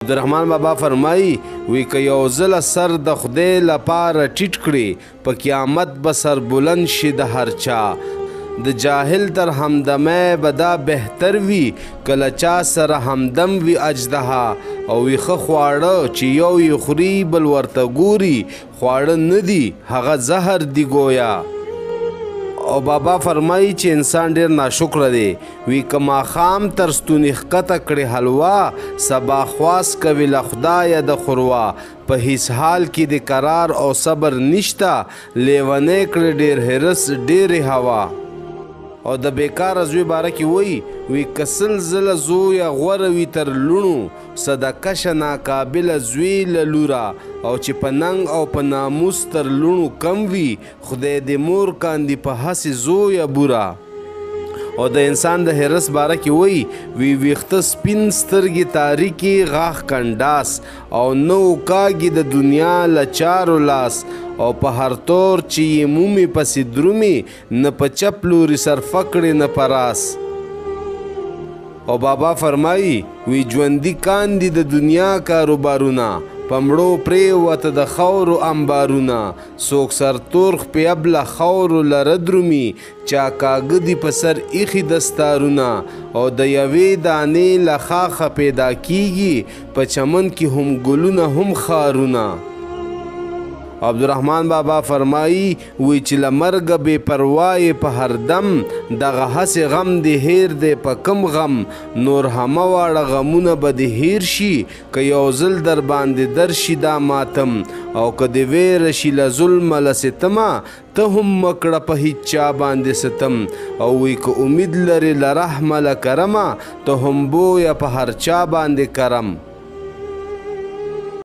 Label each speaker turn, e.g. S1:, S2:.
S1: عبدالرحمن بابا فرمایي وی که یو ځله سر د خدای لپاره ټیټ کړي په قیامت به سر بلند شي د هر چا د جاهل تر همدمۍ به دا بهتر وي کله چا سره همدم وي اجدها او ویښه خواړه چې یو یې خوري بل ورته ګوري خواړه نه دي هغه زهر دي ګویا او بابا فرمایي چې انسان ډیر ناشکره دی وی که ماښام تر ستوني ښکته کړې حلوا سبا خواست کوي له خدایه د خوروا په هیڅ حال کې د قرار او صبر نشته لیونی کړې ډیر حرس ډیرې هوا او د بیکاره زوی باره کې وی که سل ځله زویه غوره وي تر لوڼو صدقشه ناقابله زوی له لوره او چې په ننګ او په ناموس تر لوڼو کم وي خدای دې مور کاندي په هسې زویه بوره او د انسان د حرس باره کې وی ویښته سپین سترګې تاریکي غاښ کنډاس او نه وکاږي د دنیا له چارو لاس او په هر طور چې یې مومي پسې درومي نه په چپ لوري صرفه کړې نه په راس او بابا فرمایي وی ژوندي کاندي د دنیا کاروبارونه په مړو پرېوته د خاورو انبارونه څوک سرتورخ پیب له خاورو لره درومي چا کاږه دي په سر ایښي دستارونه او د یوې دانې له خاښه پیدا کیږي په چمن کې هم ګلونه هم خارونه عبدالرحمن بابا فرمایي وی چې له مرګه بې پروایې په هر دم دغه هسې غم دې هیر دی په کم غم نور همه واړه غمونه به دې هیر شي که یو ځل در باندې درشي دا ماتم او که دې ویره شي له ظلمه له ستمه ته هم مه کړه په هیڅ چا باندې ستم او وی که امید لرې له رحمه له کرمه ته هم بویه په هر چا باندې کرم